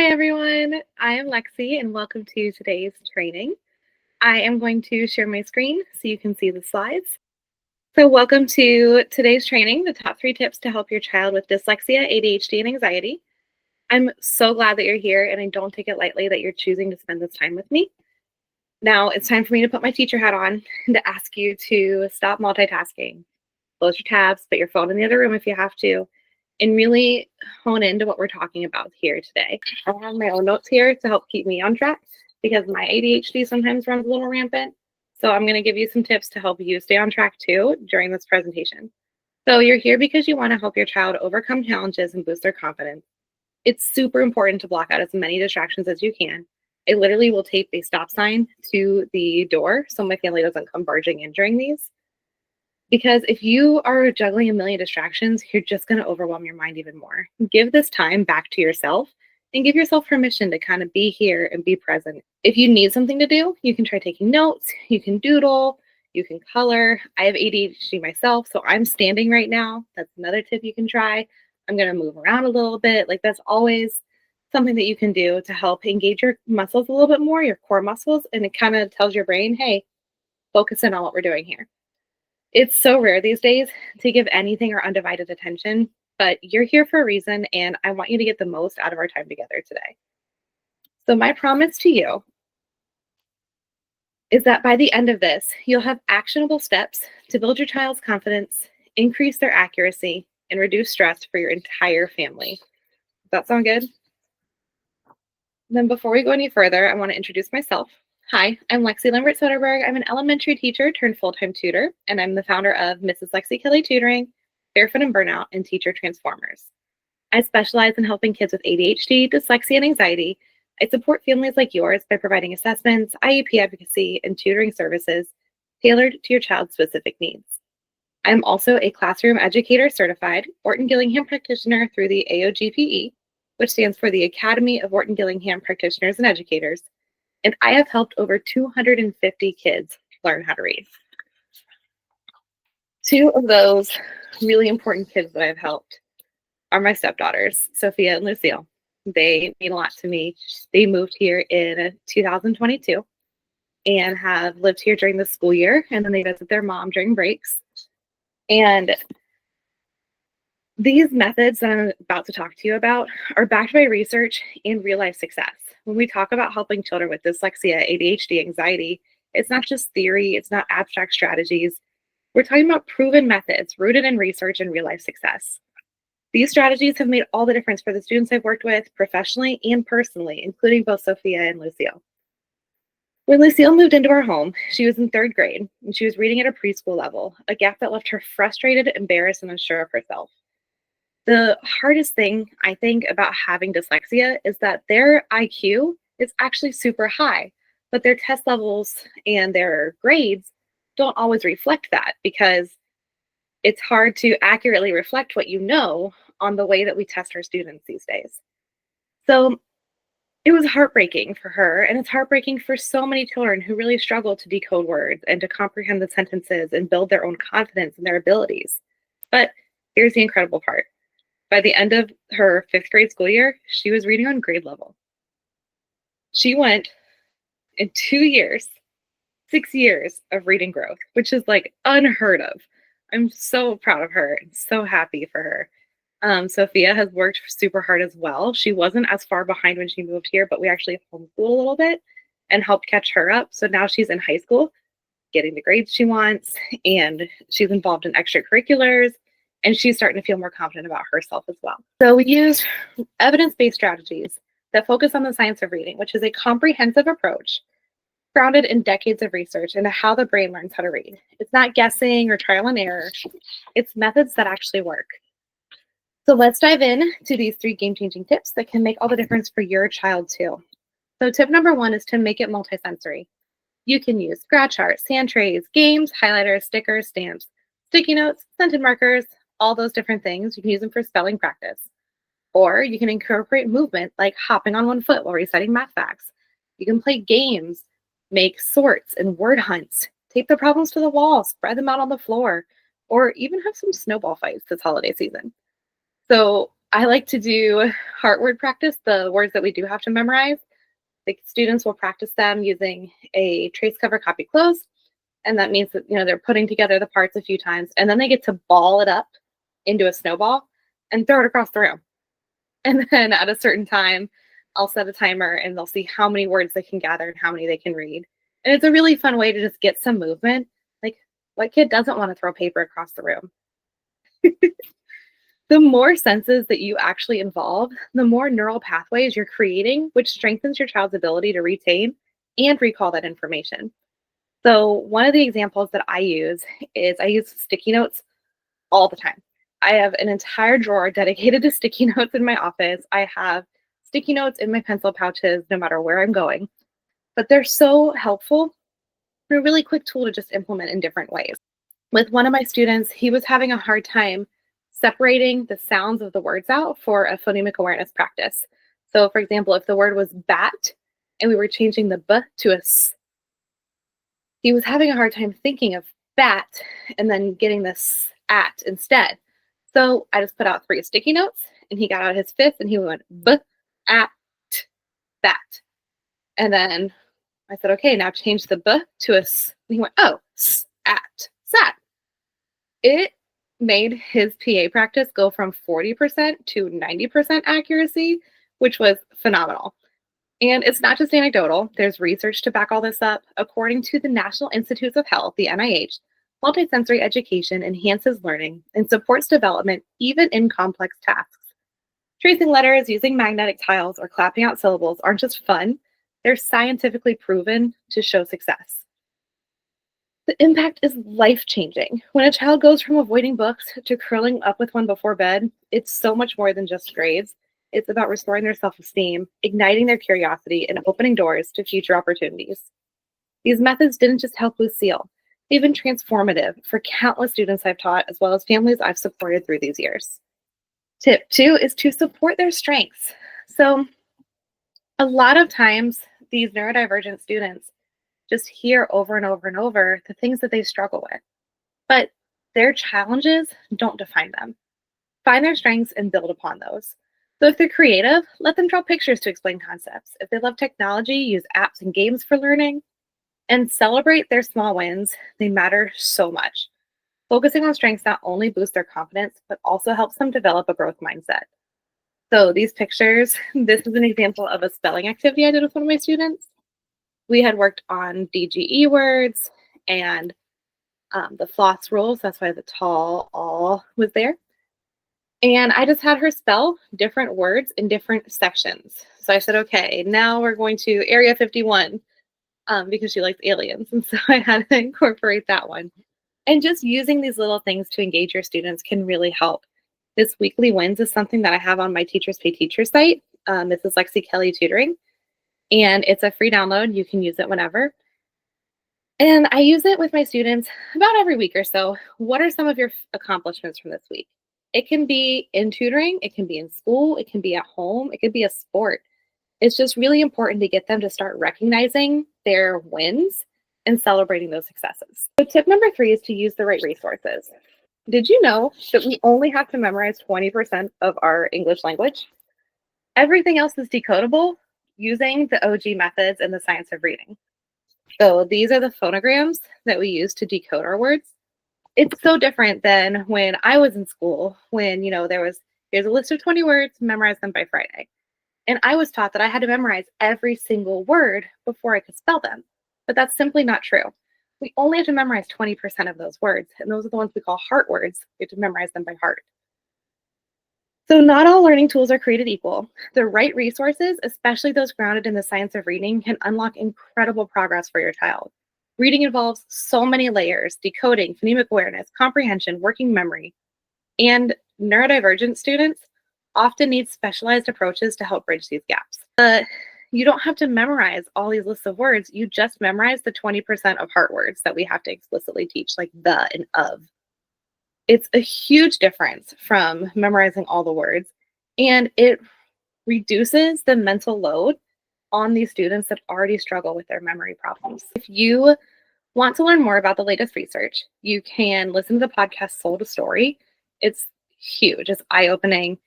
Hi everyone, I am Lexi and welcome to today's training. I am going to share my screen so you can see the slides. So welcome to today's training, the top 3 tips to help your child with dyslexia, ADHD, and anxiety. I'm so glad that you're here and I don't take it lightly that you're choosing to spend this time with me. Now it's time for me to put my teacher hat on and to ask you to stop multitasking. Close your tabs, put your phone in the other room if you have to, and really hone into what we're talking about here today. I have my own notes here to help keep me on track because my ADHD sometimes runs a little rampant. So I'm going to give you some tips to help you stay on track too during this presentation. So you're here because you want to help your child overcome challenges and boost their confidence. It's super important to block out as many distractions as you can. I literally will tape a stop sign to the door so my family doesn't come barging in during these. Because if you are juggling a million distractions, you're just going to overwhelm your mind even more. Give this time back to yourself and give yourself permission to kind of be here and be present. If you need something to do, you can try taking notes, you can doodle, you can color. I have ADHD myself, so I'm standing right now. That's another tip you can try. I'm going to move around a little bit. Like that's always something that you can do to help engage your muscles a little bit more, your core muscles, and it kind of tells your brain, hey, focus in on what we're doing here. It's so rare these days to give anything our undivided attention, but you're here for a reason, and I want you to get the most out of our time together today. So my promise to you is that by the end of this, you'll have actionable steps to build your child's confidence, increase their accuracy, and reduce stress for your entire family. Does that sound good? Then before we go any further, I want to introduce myself. Hi, I'm Lexi Lambert Soderberg. I'm an elementary teacher turned full-time tutor, and I'm the founder of Mrs. Lexi Kelly Tutoring, Barefoot and Burnout, and Teacher Transformers. I specialize in helping kids with ADHD, dyslexia, and anxiety. I support families like yours by providing assessments, IEP advocacy, and tutoring services tailored to your child's specific needs. I'm also a classroom educator certified Orton Gillingham practitioner through the AOGPE, which stands for the Academy of Orton Gillingham Practitioners and Educators, and I have helped over 250 kids learn how to read. 2 of those really important kids that I've helped are my stepdaughters, Sophia and Lucille. They mean a lot to me. They moved here in 2022 and have lived here during the school year, and then they visit their mom during breaks. And these methods that I'm about to talk to you about are backed by research and real-life success. When we talk about helping children with dyslexia, ADHD, anxiety, it's not just theory, it's not abstract strategies. We're talking about proven methods rooted in research and real-life success. These strategies have made all the difference for the students I've worked with professionally and personally, including both Sophia and Lucille. When Lucille moved into our home, she was in 3rd grade, and she was reading at a preschool level, a gap that left her frustrated, embarrassed, and unsure of herself. The hardest thing, I think, about having dyslexia is that their IQ is actually super high, but their test levels and their grades don't always reflect that because it's hard to accurately reflect what you know on the way that we test our students these days. So it was heartbreaking for her, and it's heartbreaking for so many children who really struggle to decode words and to comprehend the sentences and build their own confidence in their abilities. But here's the incredible part. By the end of her 5th grade school year, she was reading on grade level. She went in 2 years, 6 years of reading growth, which is like unheard of. I'm so proud of her and so happy for her. Sophia has worked super hard as well. She wasn't as far behind when she moved here, but we actually homeschooled a little bit and helped catch her up. So now she's in high school, getting the grades she wants, and she's involved in extracurriculars, and she's starting to feel more confident about herself as well. So we use evidence-based strategies that focus on the science of reading, which is a comprehensive approach grounded in decades of research into how the brain learns how to read. It's not guessing or trial and error. It's methods that actually work. So let's dive in to these 3 game-changing tips that can make all the difference for your child too. So tip number 1 is to make it multisensory. You can use scratch art, sand trays, games, highlighters, stickers, stamps, sticky notes, scented markers, all those different things. You can use them for spelling practice. Or you can incorporate movement like hopping on one foot while reciting math facts. You can play games, make sorts and word hunts, tape the problems to the wall, spread them out on the floor, or even have some snowball fights this holiday season. So I like to do heart word practice, the words that we do have to memorize. The students will practice them using a trace cover copy close. And that means that, they're putting together the parts a few times, and then they get to ball it up into a snowball and throw it across the room. And then at a certain time, I'll set a timer and they'll see how many words they can gather and how many they can read. And it's a really fun way to just get some movement. Like, what kid doesn't want to throw paper across the room? The more senses that you actually involve, the more neural pathways you're creating, which strengthens your child's ability to retain and recall that information. So one of the examples that I use is I use sticky notes all the time. I have an entire drawer dedicated to sticky notes in my office. I have sticky notes in my pencil pouches no matter where I'm going. But they're so helpful. They're a really quick tool to just implement in different ways. With one of my students, he was having a hard time separating the sounds of the words out for a phonemic awareness practice. So for example, if the word was bat and we were changing the b to a s, he was having a hard time thinking of bat and then getting this at instead. So I just put out 3 sticky notes and he got out his 5th and he went b, at, bat. And then I said, okay, now change the b to a s. And he went, oh, s, at, sat. It made his PA practice go from 40% to 90% accuracy, which was phenomenal. And it's not just anecdotal. There's research to back all this up. According to the National Institutes of Health, the NIH, multisensory education enhances learning and supports development even in complex tasks. Tracing letters, using magnetic tiles, or clapping out syllables aren't just fun. They're scientifically proven to show success. The impact is life-changing. When a child goes from avoiding books to curling up with one before bed, it's so much more than just grades. It's about restoring their self-esteem, igniting their curiosity, and opening doors to future opportunities. These methods didn't just help Lucille. They've been transformative for countless students I've taught, as well as families I've supported through these years. Tip 2 is to support their strengths. So a lot of times, these neurodivergent students just hear over and over and over the things that they struggle with. But their challenges don't define them. Find their strengths and build upon those. So if they're creative, let them draw pictures to explain concepts. If they love technology, use apps and games for learning. And celebrate their small wins. They matter so much. Focusing on strengths not only boosts their confidence, but also helps them develop a growth mindset. So these pictures, this is an example of a spelling activity I did with one of my students. We had worked on DGE words and the floss rules. That's why the tall all was there. And I just had her spell different words in different sections. So I said, okay, now we're going to Area 51 because she likes aliens. And so I had to incorporate that one. And just using these little things to engage your students can really help. This weekly wins is something that I have on my Teachers Pay Teachers site. This is Lexi Kelly Tutoring. And it's a free download. You can use it whenever. And I use it with my students about every week or so. What are some of your accomplishments from this week? It can be in tutoring, it can be in school, it can be at home, it could be a sport. It's just really important to get them to start recognizing their wins and celebrating those successes. So tip number 3 is to use the right resources. Did you know that we only have to memorize 20% of our English language? Everything else is decodable using the OG methods and the science of reading. So these are the phonograms that we use to decode our words. It's so different than when I was in school, when, here's a list of 20 words, memorize them by Friday. And I was taught that I had to memorize every single word before I could spell them. But that's simply not true. We only have to memorize 20% of those words. And those are the ones we call heart words. We have to memorize them by heart. So not all learning tools are created equal. The right resources, especially those grounded in the science of reading, can unlock incredible progress for your child. Reading involves so many layers: decoding, phonemic awareness, comprehension, working memory. And neurodivergent students often need specialized approaches to help bridge these gaps. You don't have to memorize all these lists of words. You just memorize the 20% of heart words that we have to explicitly teach, like the and of. It's a huge difference from memorizing all the words, and it reduces the mental load on these students that already struggle with their memory problems. If you want to learn more about the latest research, you can listen to the podcast Soul to Story. It's huge. It's eye-opening.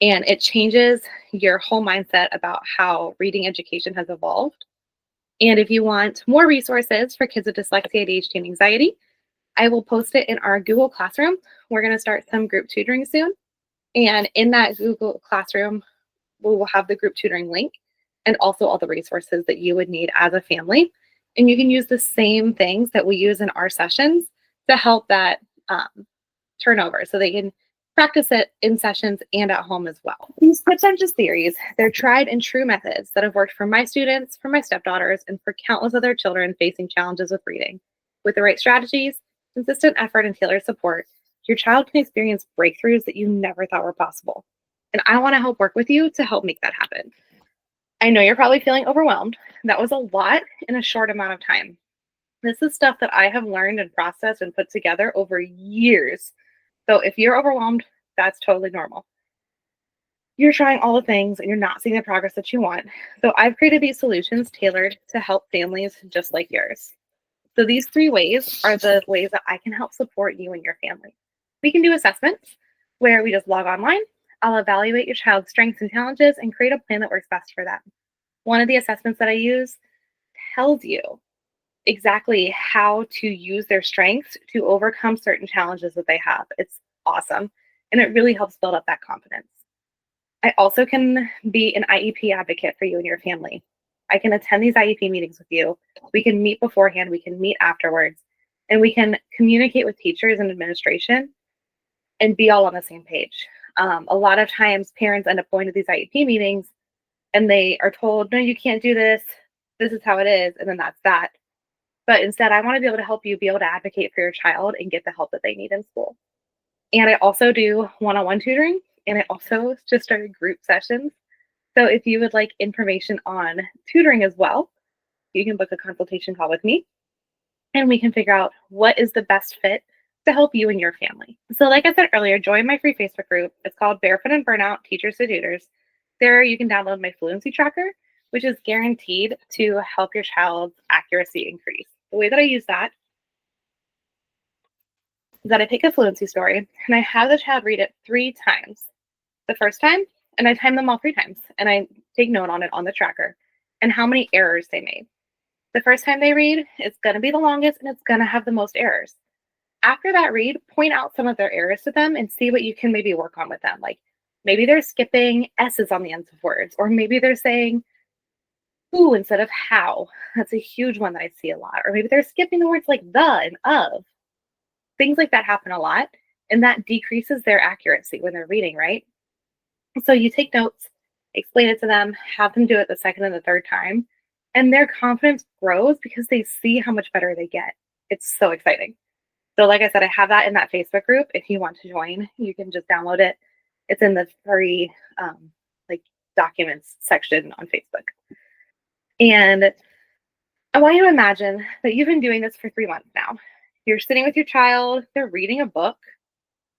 And it changes your whole mindset about how reading education has evolved. And if you want more resources for kids with dyslexia, ADHD, and anxiety, I will post it in our Google Classroom. We're going to start some group tutoring soon. And in that Google Classroom, we will have the group tutoring link and also all the resources that you would need as a family. And you can use the same things that we use in our sessions to help that turnover so they can practice it in sessions and at home as well. These tips aren't just theories. They're tried and true methods that have worked for my students, for my stepdaughters, and for countless other children facing challenges with reading. With the right strategies, consistent effort, and tailored support, your child can experience breakthroughs that you never thought were possible. And I want to help work with you to help make that happen. I know you're probably feeling overwhelmed. That was a lot in a short amount of time. This is stuff that I have learned and processed and put together over years. So if you're overwhelmed, that's totally normal. You're trying all the things and you're not seeing the progress that you want. So I've created these solutions tailored to help families just like yours. So these 3 ways are the ways that I can help support you and your family. We can do assessments where we just log online. I'll evaluate your child's strengths and challenges and create a plan that works best for them. One of the assessments that I use tells you exactly how to use their strengths to overcome certain challenges that they have. It's awesome. And it really helps build up that confidence. I also can be an IEP advocate for you and your family. I can attend these IEP meetings with you. We can meet beforehand, we can meet afterwards, and we can communicate with teachers and administration and be all on the same page. A lot of times parents end up going to these IEP meetings and they are told, no, you can't do this. This is how it is. And then that's that. But instead, I want to be able to help you be able to advocate for your child and get the help that they need in school. And I also do one-on-one tutoring, and I also just started group sessions. So if you would like information on tutoring as well, you can book a consultation call with me, and we can figure out what is the best fit to help you and your family. So like I said earlier, join my free Facebook group. It's called Barefoot and Burnout Teachers to Tutors. There you can download my fluency tracker, which is guaranteed to help your child's accuracy increase. The way that I use that is that I pick a fluency story and I have the child read it 3 times. The first time, and I time them all 3 times, and I take note on it on the tracker and how many errors they made. The first time they read, it's going to be the longest and it's going to have the most errors. After that read, point out some of their errors to them and see what you can maybe work on with them. Like maybe they're skipping S's on the ends of words, or maybe they're saying who instead of how. That's a huge one that I see a lot. Or maybe they're skipping the words like the and of. Things like that happen a lot, and that decreases their accuracy when they're reading, right? So you take notes, explain it to them, have them do it the second and the third time, and their confidence grows because they see how much better they get. It's so exciting. So like I said, I have that in that Facebook group. If you want to join, you can just download it. It's in the free documents section on Facebook. And I want you to imagine that you've been doing this for 3 months now. You're sitting with your child, they're reading a book,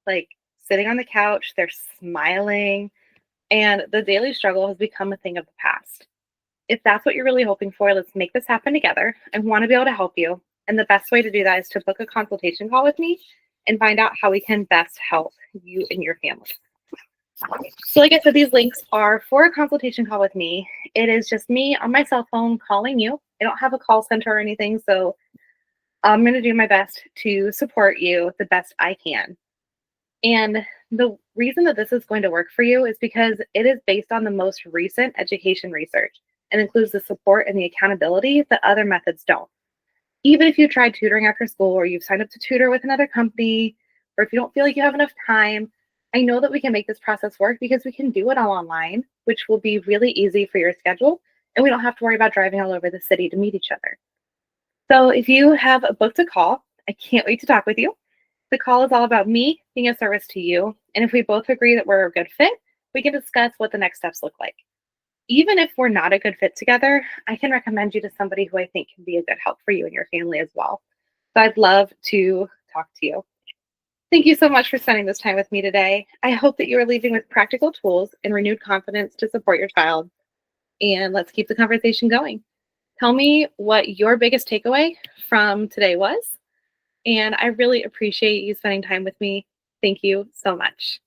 like sitting on the couch, they're smiling, and the daily struggle has become a thing of the past. If that's what you're really hoping for, let's make this happen together. I want to be able to help you. And the best way to do that is to book a consultation call with me and find out how we can best help you and your family. So like I said, these links are for a consultation call with me. It is just me on my cell phone calling you. I don't have a call center or anything, so I'm going to do my best to support you the best I can. And the reason that this is going to work for you is because it is based on the most recent education research and includes the support and the accountability that other methods don't. Even if you tried tutoring after school, or you've signed up to tutor with another company, or if you don't feel like you have enough time, I know that we can make this process work because we can do it all online, which will be really easy for your schedule, and we don't have to worry about driving all over the city to meet each other. So if you have booked a call, I can't wait to talk with you. The call is all about me being a service to you, and if we both agree that we're a good fit, we can discuss what the next steps look like. Even if we're not a good fit together, I can recommend you to somebody who I think can be a good help for you and your family as well. So I'd love to talk to you. Thank you so much for spending this time with me today. I hope that you are leaving with practical tools and renewed confidence to support your child. And let's keep the conversation going. Tell me what your biggest takeaway from today was. And I really appreciate you spending time with me. Thank you so much.